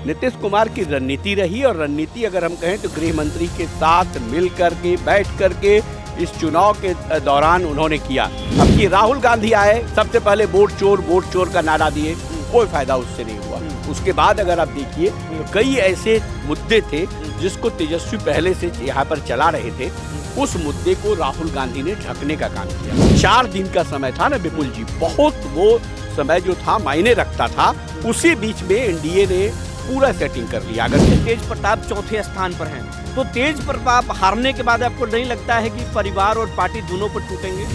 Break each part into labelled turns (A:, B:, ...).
A: नीतीश कुमार की रणनीति रही और रणनीति अगर हम कहें तो गृह मंत्री के साथ मिल करके बैठ करके इस चुनाव के दौरान उन्होंने किया। अब ये राहुल गांधी आए, सबसे पहले वोट चोर का नारा दिए, कोई फायदा उससे नहीं हुआ। उसके बाद अगर आप देखिए तो कई ऐसे मुद्दे थे जिसको तेजस्वी पहले से यहाँ पर चला रहे थे, उस मुद्दे को राहुल गांधी ने ढकने का काम किया। 4 दिन का समय था ना विपुल जी, बहुत वो समय जो था मायने रखता था। उसी बीच में एनडीए ने पूरा सेटिंग कर लिया। अगर
B: तेज प्रताप चौथे स्थान पर हैं, तो तेज प्रताप हारने के बाद आपको नहीं लगता है कि परिवार और पार्टी दोनों पर टूटेंगे?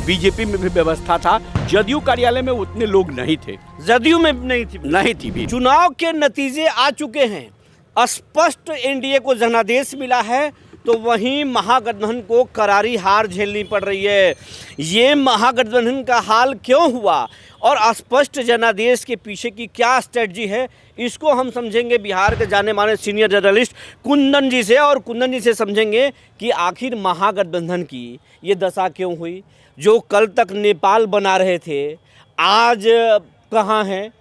A: बीजेपी में भी व्यवस्था था, जदयू कार्यालय में उतने लोग नहीं थे,
B: जदयू में नहीं थी भी। चुनाव के नतीजे आ चुके हैं, स्पष्ट एनडीए को जनादेश मिला है, तो वहीं महागठबंधन को करारी हार झेलनी पड़ रही है। ये महागठबंधन का हाल क्यों हुआ और स्पष्ट जनादेश के पीछे की क्या स्ट्रेटजी है, इसको हम समझेंगे बिहार के जाने माने सीनियर जर्नलिस्ट कुंदन जी से, और कुंदन जी से समझेंगे कि आखिर महागठबंधन की ये दशा क्यों हुई। जो कल तक नेपाल बना रहे थे आज कहाँ हैं,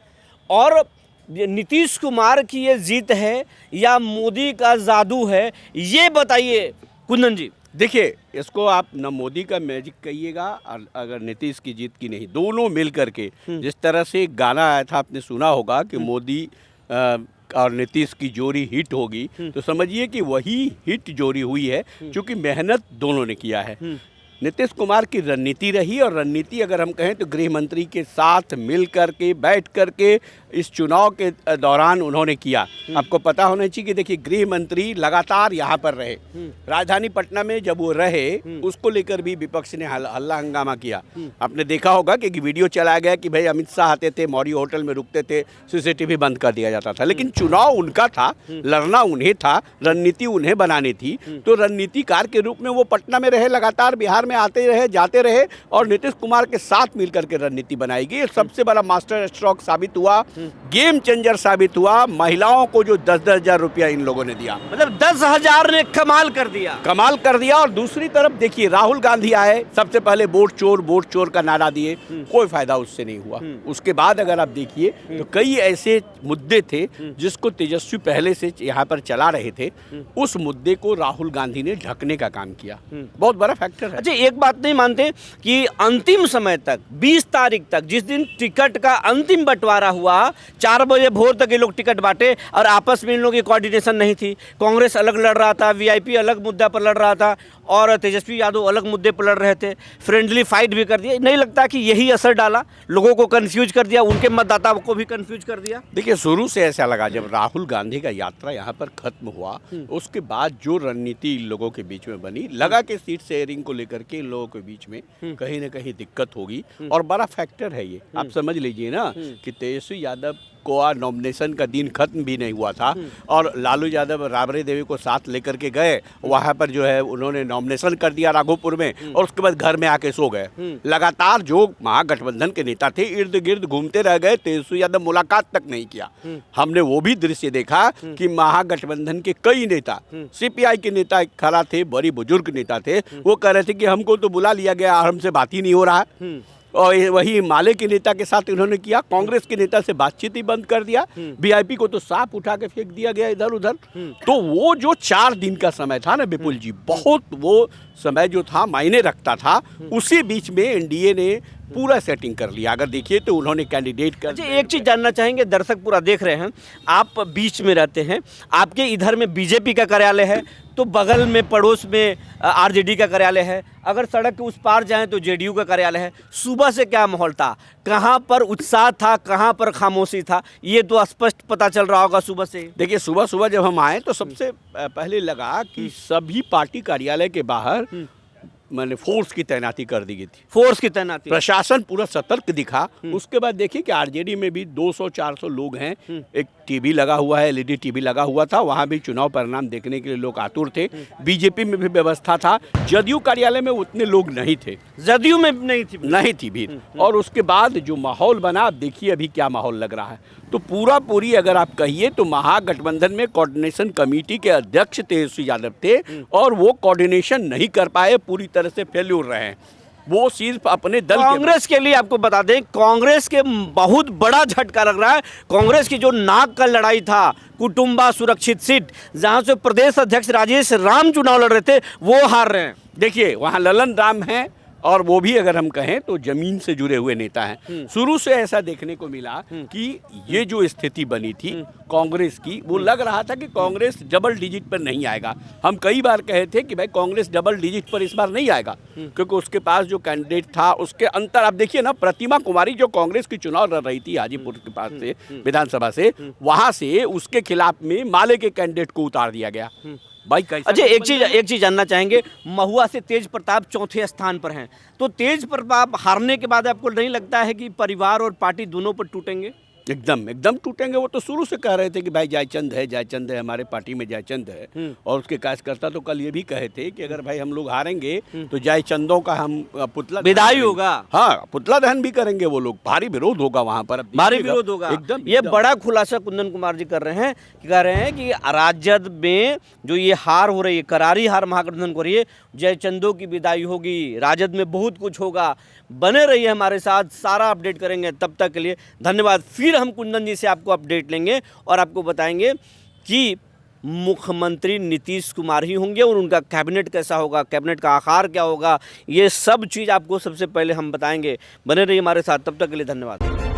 B: और नीतीश कुमार की ये जीत है या मोदी का जादू है, ये बताइए कुंदन जी।
A: देखिए, इसको आप न मोदी का मैजिक कहिएगा और अगर नीतीश की जीत की नहीं, दोनों मिल करके जिस तरह से एक गाना आया था, आपने सुना होगा कि मोदी और नीतीश की जोड़ी हिट होगी, तो समझिए कि वही हिट जोड़ी हुई है, क्योंकि मेहनत दोनों ने किया है। नीतीश कुमार की रणनीति रही और रणनीति अगर हम कहें तो गृह मंत्री के साथ मिल करके बैठ करके इस चुनाव के दौरान उन्होंने किया। आपको पता होना चाहिए कि देखिए, गृह मंत्री लगातार यहाँ पर रहे, राजधानी पटना में जब वो रहे उसको लेकर भी विपक्ष ने हल्ला हंगामा किया। आपने देखा होगा कि वीडियो चलाया गया कि भाई अमित शाह आते थे, मौर्य होटल में रुकते थे, सीसीटीवी बंद कर दिया जाता था। लेकिन चुनाव उनका था, लड़ना उन्हें था, रणनीति उन्हें बनानी थी, तो रणनीतिकार के रूप में वो पटना में रहे, लगातार बिहार में आते रहे, जाते रहे और नीतीश कुमार के साथ मिलकर के रणनीति बनाई गई। सबसे बड़ा मास्टर स्ट्रोक साबित हुआ, गेम चेंजर साबित हुआ। महिलाओं को जो 10-10 हजार रुपया इन लोगों ने दिया,
B: मतलब 10,000 ने कमाल कर दिया। और दूसरी तरफ देखिए, राहुल गांधी आए, सबसे पहले वोट चोर का नारा दिए, कोई फायदा उससे नहीं हुआ। उसके बाद अगर आप देखिए तो कई ऐसे मुद्दे थे जिसको तेजस्वी पहले से यहाँ पर चला रहे थे, उस मुद्दे को राहुल गांधी ने ढकने का काम किया। बहुत बड़ा फैक्टर है। अच्छा, एक बात नहीं मानते कि अंतिम समय तक 20 तारीख तक, जिस दिन टिकट का अंतिम बंटवारा हुआ, 4 बजे भोर तक ये लोग टिकट बांटे और आपस में इन लोगों की कोऑर्डिनेशन नहीं थी। कांग्रेस अलग लड़ रहा था, वीआईपी अलग मुद्दा पर लड़ रहा था और तेजस्वी यादव अलग मुद्दे पर लड़ रहे थे। फ्रेंडली फाइट भी कर दिया। नहीं लगता कि यही असर डाला, लोगों को कंफ्यूज कर दिया, उनके मतदाताओं को भी कंफ्यूज कर दिया?
A: देखिए, शुरू से ऐसा लगा, जब राहुल गांधी का यात्रा यहाँ पर खत्म हुआ उसके बाद जो रणनीति इन लोगों के बीच में बनी, लगा कि सीट शेयरिंग को लेकर के इन लोगों के बीच में कहीं ना कहीं दिक्कत होगी। और बड़ा फैक्टर है ये, आप समझ लीजिए ना कि तेजस्वी यादव को नॉमिनेशन का दिन खत्म भी नहीं हुआ था और लालू यादव राबड़ी देवी को साथ लेकर के गए, वहाँ पर जो है उन्होंने नॉमिनेशन कर दिया राघोपुर में, और उसके बाद घर में आके सो गए। लगातार जो महागठबंधन के नेता थे इर्द गिर्द घूमते रह गए, तेजस्वी यादव मुलाकात तक नहीं किया। हमने वो भी दृश्य देखा कि महागठबंधन के कई नेता, सीपीआई के नेता खड़ा थे, बड़ी बुजुर्ग नेता थे, वो कह रहे थे कि हमको तो बुला लिया गया, हमसे बात ही नहीं हो रहा है। और वही माले के नेता के साथ इन्होंने किया, कांग्रेस के नेता से बातचीत ही बंद कर दिया, वीआईपी को तो साफ उठा के फेंक दिया गया इधर उधर। तो वो जो 4 दिन का समय था ना विपुल जी, बहुत वो समय जो था मायने रखता था। उसी बीच में एनडीए ने पूरा सेटिंग कर लिया। अगर देखिए तो उन्होंने कैंडिडेट कर।
B: अच्छा, एक चीज़ जानना चाहेंगे, दर्शक पूरा देख रहे हैं, आप बीच में रहते हैं, आपके इधर में बीजेपी का कार्यालय है, तो बगल में पड़ोस में आरजेडी का कार्यालय है, अगर सड़क के उस पार जाएं तो जेडीयू का कार्यालय है। सुबह से क्या माहौल था, कहाँ पर उत्साह था, कहाँ पर खामोशी था, ये तो स्पष्ट पता चल रहा होगा सुबह से।
A: देखिए, सुबह जब हम आए तो सबसे पहले लगा कि सभी पार्टी कार्यालय के बाहर मैंने फोर्स की तैनाती कर दी गई थी।
B: फोर्स की तैनाती,
A: प्रशासन पूरा सतर्क दिखा। उसके बाद देखिए कि आरजेडी में भी 200-400 लोग हैं, एक टीवी लगा हुआ है, एलईडी टीवी लगा हुआ था, वहाँ भी चुनाव परिणाम देखने के लिए लोग आतुर थे। बीजेपी में भी व्यवस्था था, जदयू कार्यालय में उतने लोग नहीं थे,
B: जदयू में नहीं थी भीड़।
A: और उसके बाद जो माहौल बना, आप देखिए अभी क्या माहौल लग रहा है। तो पूरी अगर आप कहिए तो महागठबंधन में कोऑर्डिनेशन कमेटी के अध्यक्ष तेजस्वी यादव थे और वो कोऑर्डिनेशन नहीं कर पाए, पूरी तरह से फेल्यूर रहे हैं। वो सिर्फ अपने दल के
C: कांग्रेस के लिए आपको बता दें, कांग्रेस के बहुत बड़ा झटका लग रहा है। कांग्रेस की जो नाक का लड़ाई था, कुटुंबा सुरक्षित सीट, जहां से प्रदेश अध्यक्ष राजेश राम चुनाव लड़ रहे थे, वो हार रहे हैं।
A: देखिए वहाँ ललन राम हैं और वो भी अगर हम कहें तो जमीन से जुड़े हुए नेता हैं। शुरू से ऐसा देखने को मिला कि ये जो स्थिति बनी थी कांग्रेस की, वो लग रहा था कि कांग्रेस डबल डिजिट पर नहीं आएगा। हम कई बार कहे थे कि भाई कांग्रेस डबल डिजिट पर इस बार नहीं आएगा, क्योंकि उसके पास जो कैंडिडेट था उसके अंतर, आप देखिए ना, प्रतिमा कुमारी जो कांग्रेस की चुनाव लड़ रही थी हाजीपुर के पास से विधानसभा से, वहां से उसके खिलाफ में माले के कैंडिडेट को उतार दिया गया। भाई कैसा?
C: अच्छा, एक चीज जानना चाहेंगे, महुआ से तेज प्रताप चौथे स्थान पर हैं, तो तेज प्रताप हारने के बाद आपको नहीं लगता है कि परिवार और पार्टी दोनों पर टूटेंगे?
A: एकदम टूटेंगे। वो तो शुरू से कह रहे थे कि भाई जयचंद है, हमारे पार्टी में जयचंद है। और उसके कार्यकर्ता तो कल ये भी कहे थे कि अगर भाई हम लोग हारेंगे तो जयचंदों का हम पुतला
C: विदाई होगा।
A: हाँ, पुतला दहन भी करेंगे वो लोग, भारी विरोध होगा वहां पर।
C: भारी विरोध होगा
A: एकदम।
C: ये बड़ा खुलासा कुंदन कुमार जी कर रहे हैं, कि राजद में जो ये हार हो रही है, करारी हार महागठबंधन को रही है, जयचंदों की विदाई होगी, राजद में बहुत कुछ होगा। बने रहिए हमारे साथ, सारा अपडेट करेंगे। तब तक के लिए धन्यवाद। फिर हम कुंदन जी से आपको अपडेट लेंगे और आपको बताएंगे कि मुख्यमंत्री नीतीश कुमार ही होंगे और उनका कैबिनेट कैसा होगा, कैबिनेट का आकार क्या होगा, ये सब चीज़ आपको सबसे पहले हम बताएंगे। बने रहिए हमारे साथ, तब तक के लिए धन्यवाद।